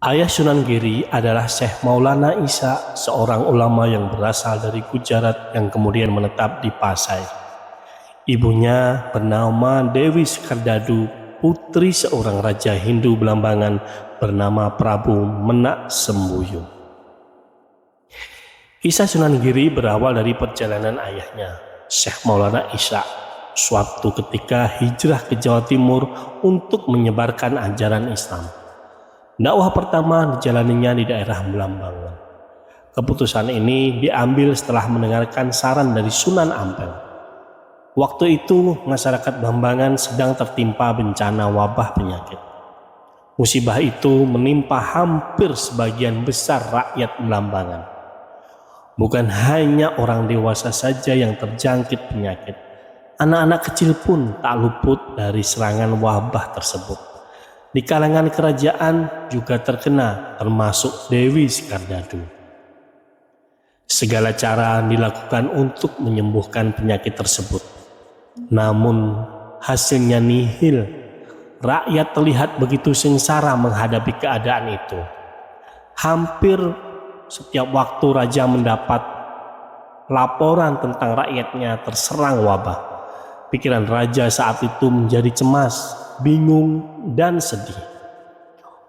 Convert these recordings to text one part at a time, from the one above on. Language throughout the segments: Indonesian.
Ayah Sunan Giri adalah Syekh Maulana Isa, seorang ulama yang berasal dari Gujarat yang kemudian menetap di Pasai. Ibunya bernama Dewi Skardadu, putri seorang raja Hindu Belambangan bernama Prabu Menak Sembuyu. Kisah Sunan Giri berawal dari perjalanan ayahnya, Syekh Maulana Isa, suatu ketika hijrah ke Jawa Timur untuk menyebarkan ajaran Islam. Dakwah pertama dijalaninya di daerah Belambangan. Keputusan ini diambil setelah mendengarkan saran dari Sunan Ampel. Waktu itu masyarakat Belambangan sedang tertimpa bencana wabah penyakit. Musibah itu menimpa hampir sebagian besar rakyat Belambangan. Bukan hanya orang dewasa saja yang terjangkit penyakit, anak-anak kecil pun tak luput dari serangan wabah tersebut. Di kalangan kerajaan juga terkena, termasuk Dewi Skardadu. Segala cara dilakukan untuk menyembuhkan penyakit tersebut. Namun hasilnya nihil. Rakyat terlihat begitu sengsara menghadapi keadaan itu. Hampir setiap waktu raja mendapat laporan tentang rakyatnya terserang wabah. Pikiran raja saat itu menjadi cemas, bingung, dan sedih.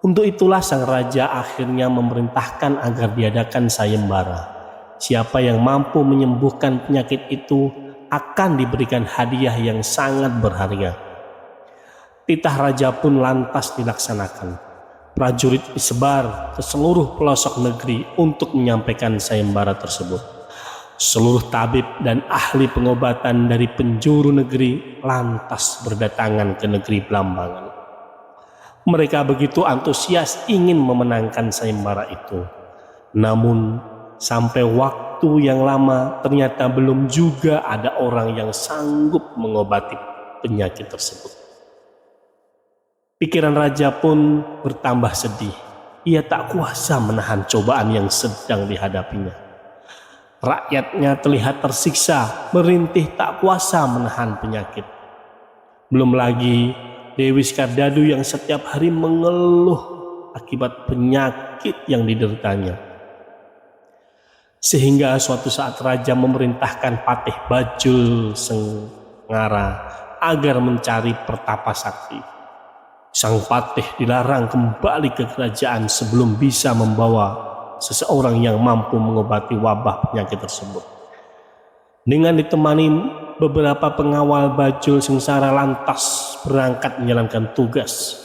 Untuk itulah sang raja akhirnya memerintahkan agar diadakan sayembara. Siapa yang mampu menyembuhkan penyakit itu akan diberikan hadiah yang sangat berharga. Titah raja pun lantas dilaksanakan. Prajurit disebar ke seluruh pelosok negeri untuk menyampaikan sayembara tersebut. Seluruh tabib dan ahli pengobatan dari penjuru negeri lantas berdatangan ke negeri Belambangan. Mereka begitu antusias ingin memenangkan sayembara itu. Namun sampai waktu yang lama ternyata belum juga ada orang yang sanggup mengobati penyakit tersebut. Pikiran raja pun bertambah sedih. Ia tak kuasa menahan cobaan yang sedang dihadapinya. Rakyatnya terlihat tersiksa, merintih tak kuasa menahan penyakit. Belum lagi Dewi Skardadu yang setiap hari mengeluh akibat penyakit yang dideritanya. Sehingga suatu saat raja memerintahkan Patih Bajul Sengara agar mencari pertapa sakti. Sang patih dilarang kembali ke kerajaan sebelum bisa membawa seseorang yang mampu mengobati wabah penyakit tersebut. Dengan ditemani beberapa pengawal, Bajul Sengsara lantas berangkat menjalankan tugas.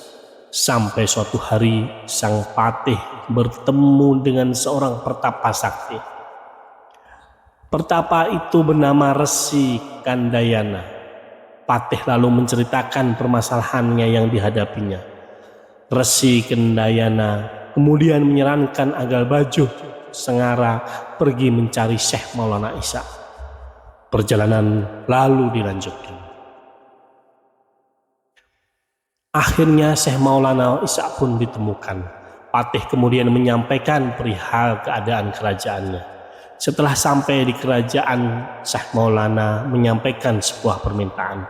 Sampai suatu hari sang patih bertemu dengan seorang pertapa sakti. Pertapa itu bernama Resi Kandayana. Patih lalu menceritakan permasalahannya yang dihadapinya. Resi Kandayana kemudian menyarankan agar Bajul Sengara pergi mencari Syekh Maulana Isa. Perjalanan lalu dilanjutkan. Akhirnya Syekh Maulana Isa pun ditemukan. Patih kemudian menyampaikan perihal keadaan kerajaannya. Setelah sampai di kerajaan, Syekh Maulana menyampaikan sebuah permintaan,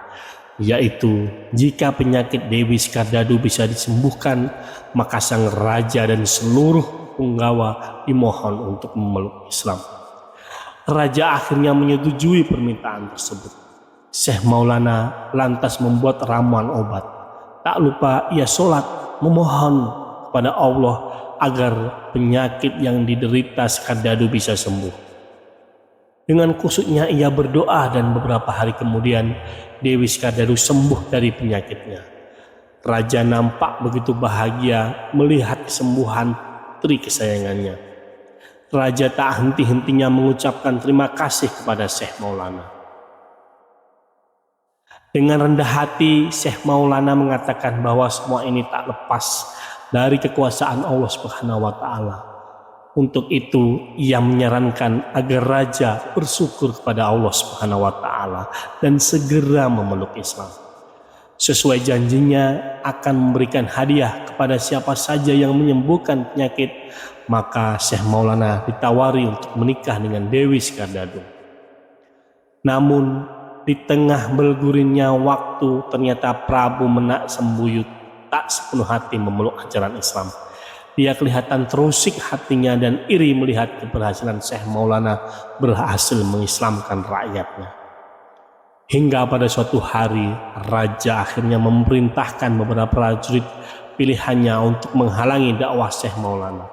yaitu jika penyakit Dewi Skardadu bisa disembuhkan, maka sang raja dan seluruh punggawa dimohon untuk memeluk Islam. Raja akhirnya menyetujui permintaan tersebut. Syekh Maulana lantas membuat ramuan obat. Tak lupa ia sholat memohon kepada Allah agar penyakit yang diderita Skardadu bisa sembuh. Dengan kusuknya ia berdoa dan beberapa hari kemudian Dewi Skardadu sembuh dari penyakitnya. Raja nampak begitu bahagia melihat kesembuhan putri kesayangannya. Raja tak henti-hentinya mengucapkan terima kasih kepada Syekh Maulana. Dengan rendah hati Syekh Maulana mengatakan bahwa semua ini tak lepas dari kekuasaan Allah Subhanahu wa Ta'ala. Untuk itu ia menyarankan agar raja bersyukur kepada Allah Subhanahu wa Ta'ala dan segera memeluk Islam. Sesuai janjinya akan memberikan hadiah kepada siapa saja yang menyembuhkan penyakit, maka Syekh Maulana ditawari untuk menikah dengan Dewi Skardadu. Namun di tengah bergurirnya waktu ternyata Prabu Menak Sembuyu tak sepenuh hati memeluk ajaran Islam. Dia kelihatan terusik hatinya dan iri melihat keberhasilan Syekh Maulana berhasil mengislamkan rakyatnya. Hingga pada suatu hari, raja akhirnya memerintahkan beberapa prajurit pilihannya untuk menghalangi dakwah Syekh Maulana.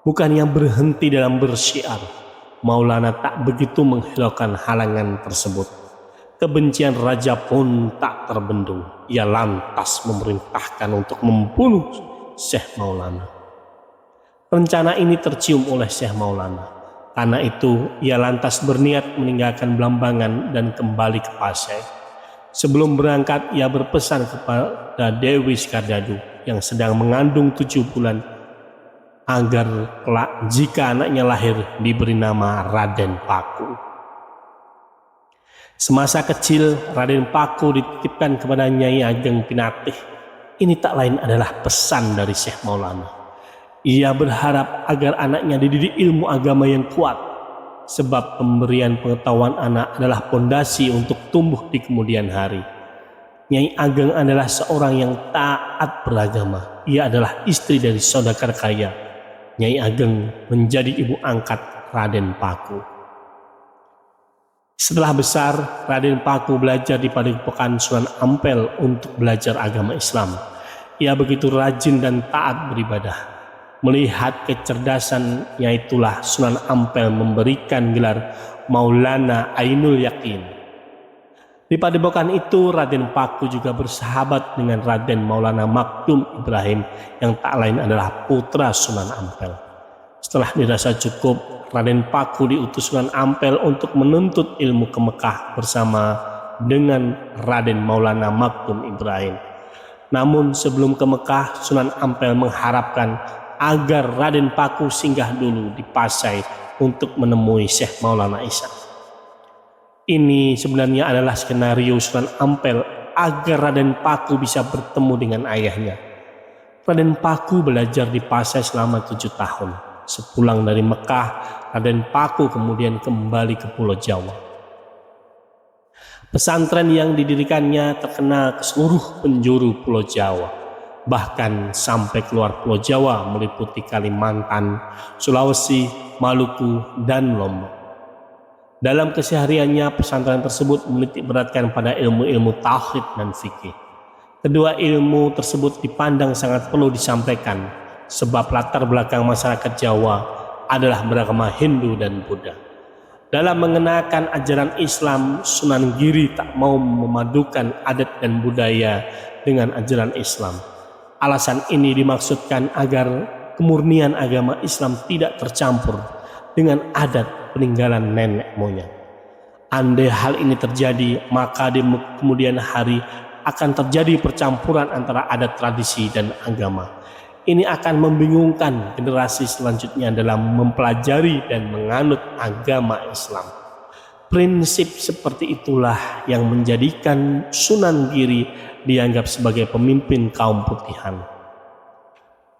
Bukannya berhenti dalam bersyiar, Maulana tak begitu menghiraukan halangan tersebut. Kebencian raja pun tak terbendung. Ia lantas memerintahkan untuk membunuh Syekh Maulana. Rencana ini tercium oleh Syekh Maulana. Karena itu, ia lantas berniat meninggalkan Blambangan dan kembali ke Pasai. Sebelum berangkat, ia berpesan kepada Dewi Skardadu yang sedang mengandung 7 bulan agar kelak jika anaknya lahir diberi nama Raden Paku. Semasa kecil, Raden Paku dititipkan kepada Nyai Ageng Pinatih. Ini tak lain adalah pesan dari Syekh Maulana. Ia berharap agar anaknya dididik ilmu agama yang kuat, sebab pemberian pengetahuan anak adalah pondasi untuk tumbuh di kemudian hari. Nyai Ageng adalah seorang yang taat beragama. Ia adalah istri dari saudagar kaya. Nyai Ageng menjadi ibu angkat Raden Paku. Setelah besar, Raden Paku belajar di Padepokan Sunan Ampel untuk belajar agama Islam. Ia begitu rajin dan taat beribadah. Melihat kecerdasannya itulah Sunan Ampel memberikan gelar Maulana Ainul Yakin. Di padepokan itu Raden Paku juga bersahabat dengan Raden Maulana Maktum Ibrahim yang tak lain adalah putra Sunan Ampel. Setelah dirasa cukup, Raden Paku diutus Sunan Ampel untuk menuntut ilmu ke Mekah bersama dengan Raden Maulana Maktum Ibrahim. Namun sebelum ke Mekah, Sunan Ampel mengharapkan agar Raden Paku singgah dulu di Pasai untuk menemui Syekh Maulana Isa. Ini sebenarnya adalah skenario Sunan Ampel agar Raden Paku bisa bertemu dengan ayahnya. Raden Paku belajar di Pasai selama 7 tahun. Sepulang dari Mekah, Raden Paku kemudian kembali ke Pulau Jawa. Pesantren yang didirikannya terkenal ke seluruh penjuru Pulau Jawa. Bahkan sampai keluar Pulau Jawa meliputi Kalimantan, Sulawesi, Maluku, dan Lombok. Dalam kesehariannya pesantren tersebut menitik beratkan pada ilmu-ilmu tauhid dan fikih. Kedua ilmu tersebut dipandang sangat perlu disampaikan sebab latar belakang masyarakat Jawa adalah beragama Hindu dan Buddha. Dalam mengenalkan ajaran Islam, Sunan Giri tak mau memadukan adat dan budaya dengan ajaran Islam. Alasan ini dimaksudkan agar kemurnian agama Islam tidak tercampur dengan adat peninggalan nenek moyang. Andai hal ini terjadi, maka di kemudian hari akan terjadi percampuran antara adat tradisi dan agama. Ini akan membingungkan generasi selanjutnya dalam mempelajari dan menganut agama Islam. Prinsip seperti itulah yang menjadikan Sunan Giri dianggap sebagai pemimpin kaum putihan.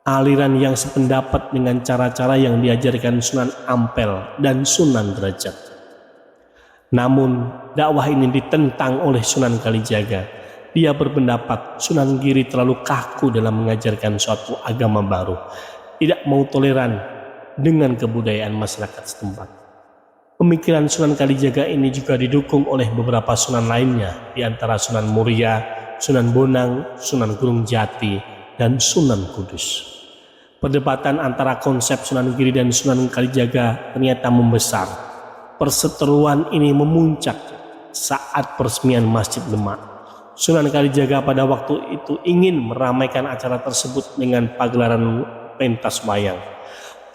Aliran yang sependapat dengan cara-cara yang diajarkan Sunan Ampel dan Sunan Derajat. Namun dakwah ini ditentang oleh Sunan Kalijaga. Dia berpendapat Sunan Giri terlalu kaku dalam mengajarkan suatu agama baru, tidak mau toleran dengan kebudayaan masyarakat setempat. Pemikiran Sunan Kalijaga ini juga didukung oleh beberapa sunan lainnya, di antara Sunan Muria, Sunan Bonang, Sunan Gunung Jati, dan Sunan Kudus. Perdebatan antara konsep Sunan Giri dan Sunan Kalijaga ternyata membesar. Perseteruan ini memuncak saat peresmian Masjid Demak. Sunan Kalijaga pada waktu itu ingin meramaikan acara tersebut dengan pagelaran pentas wayang.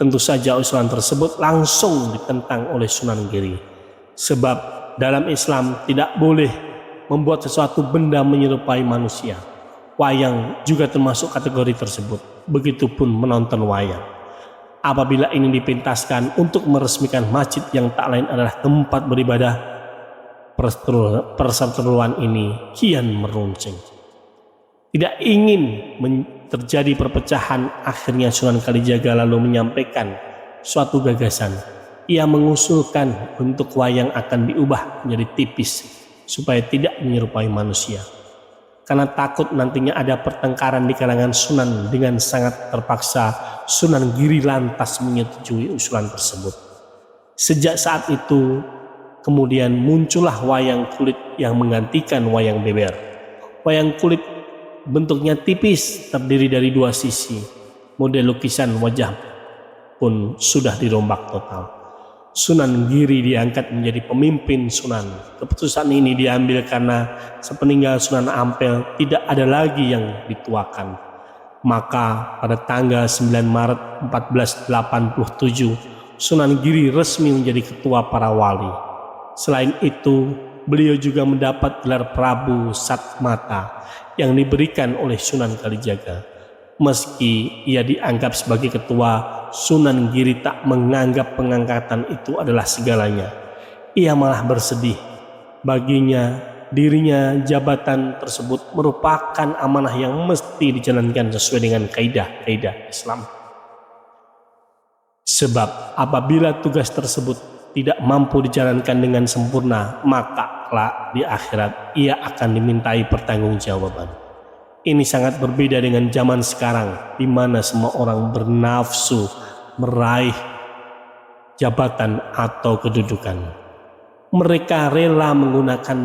Tentu saja usulan tersebut langsung ditentang oleh Sunan Giri. Sebab dalam Islam tidak boleh membuat sesuatu benda menyerupai manusia. Wayang juga termasuk kategori tersebut. Begitupun menonton wayang. Apabila ini dipentaskan untuk meresmikan masjid yang tak lain adalah tempat beribadah, perseteruan ini kian meruncing. Tidak ingin terjadi perpecahan, akhirnya Sunan Kalijaga lalu menyampaikan suatu gagasan. Ia mengusulkan bentuk wayang akan diubah menjadi tipis supaya tidak menyerupai manusia. Karena takut nantinya ada pertengkaran di kalangan Sunan, dengan sangat terpaksa Sunan Giri lantas menyetujui usulan tersebut. Sejak saat itu kemudian muncullah wayang kulit yang menggantikan wayang beber. Wayang kulit bentuknya tipis, terdiri dari dua sisi. Model lukisan wajah pun sudah dirombak total. Sunan Giri diangkat menjadi pemimpin Sunan. Keputusan ini diambil karena sepeninggal Sunan Ampel tidak ada lagi yang dituakan. Maka pada tanggal 9 Maret 1487 Sunan Giri resmi menjadi ketua para wali. Selain itu, beliau juga mendapat gelar Prabu Satmata yang diberikan oleh Sunan Kalijaga. Meski ia dianggap sebagai ketua, Sunan Giri tak menganggap pengangkatan itu adalah segalanya. Ia malah bersedih. Baginya, dirinya jabatan tersebut merupakan amanah yang mesti dijalankan sesuai dengan kaidah-kaidah Islam. Sebab apabila tugas tersebut tidak mampu dijalankan dengan sempurna, maka kelak di akhirat ia akan dimintai pertanggungjawaban. Ini sangat berbeda dengan zaman sekarang, di mana semua orang bernafsu meraih jabatan atau kedudukan. Mereka rela menggunakan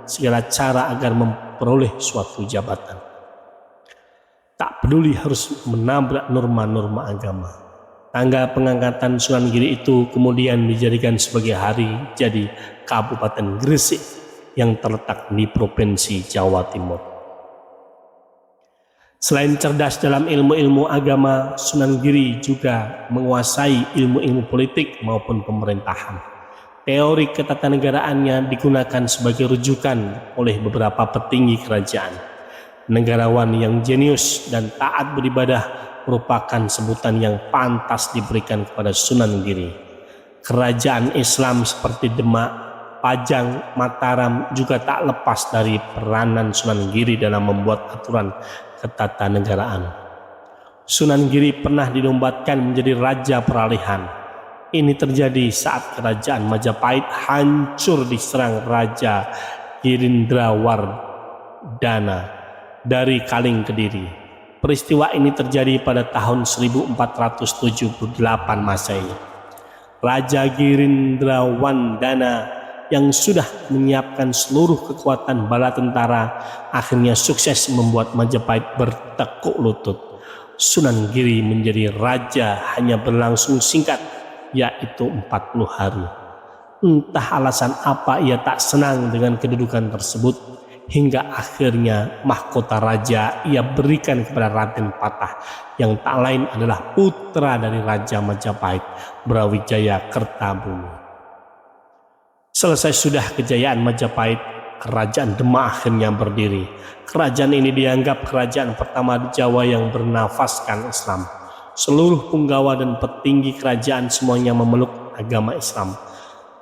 segala cara agar memperoleh suatu jabatan. Tak peduli harus menabrak norma-norma agama. Tanggal pengangkatan Sunan Giri itu kemudian dijadikan sebagai hari jadi Kabupaten Gresik yang terletak di Provinsi Jawa Timur. Selain cerdas dalam ilmu-ilmu agama, Sunan Giri juga menguasai ilmu-ilmu politik maupun pemerintahan. Teori ketatanegaraannya digunakan sebagai rujukan oleh beberapa petinggi kerajaan. Negarawan yang jenius dan taat beribadah merupakan sebutan yang pantas diberikan kepada Sunan Giri. Kerajaan Islam seperti Demak, Pajang, Mataram juga tak lepas dari peranan Sunan Giri dalam membuat aturan ketatanegaraan. Sunan Giri pernah dinobatkan menjadi Raja Peralihan. Ini terjadi saat kerajaan Majapahit hancur diserang Raja Girindrawardana dari Kaling Kediri. Peristiwa ini terjadi pada tahun 1478 Masehi. Raja Girindrawardana yang sudah menyiapkan seluruh kekuatan bala tentara akhirnya sukses membuat Majapahit bertekuk lutut. Sunan Giri menjadi raja hanya berlangsung singkat, yaitu 40 hari. Entah alasan apa ia tak senang dengan kedudukan tersebut, hingga akhirnya mahkota raja ia berikan kepada Raden Patah yang tak lain adalah putra dari Raja Majapahit, Brawijaya Kertabumi. Selesai sudah kejayaan Majapahit, kerajaan Demak akhirnya berdiri. Kerajaan ini dianggap kerajaan pertama di Jawa yang bernafaskan Islam. Seluruh punggawa dan petinggi kerajaan semuanya memeluk agama Islam.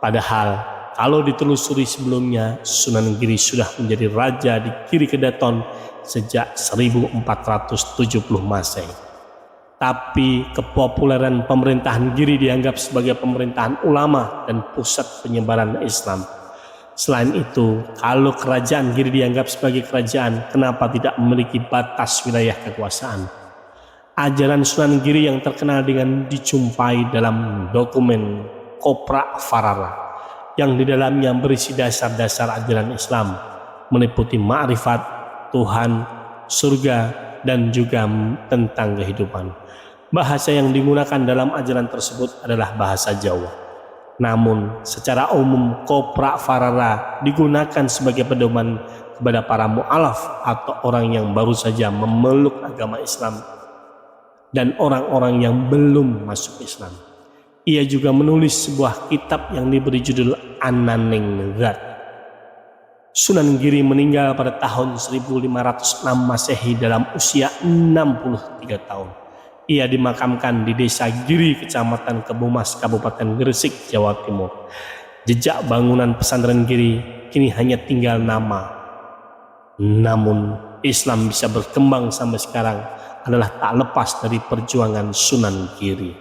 Padahal kalau ditelusuri sebelumnya, Sunan Giri sudah menjadi raja di Giri Kedaton sejak 1470 Masehi. Tapi kepopuleran pemerintahan Giri dianggap sebagai pemerintahan ulama dan pusat penyebaran Islam. Selain itu, kalau kerajaan Giri dianggap sebagai kerajaan, kenapa tidak memiliki batas wilayah kekuasaan? Ajaran Sunan Giri yang terkenal dengan dijumpai dalam dokumen Koprak Farara, yang di dalamnya berisi dasar-dasar ajaran Islam, meliputi ma'rifat, Tuhan, surga, dan juga tentang kehidupan. Bahasa yang digunakan dalam ajaran tersebut adalah bahasa Jawa. Namun secara umum Koprak Farara digunakan sebagai pedoman kepada para mu'alaf atau orang yang baru saja memeluk agama Islam dan orang-orang yang belum masuk Islam. Ia juga menulis sebuah kitab yang diberi judul An-Naningrat. Sunan Giri meninggal pada tahun 1506 Masehi dalam usia 63 tahun. Ia dimakamkan di Desa Giri, Kecamatan Kebumas, Kabupaten Gresik, Jawa Timur. Jejak bangunan pesantren Giri kini hanya tinggal nama. Namun Islam bisa berkembang sampai sekarang adalah tak lepas dari perjuangan Sunan Giri.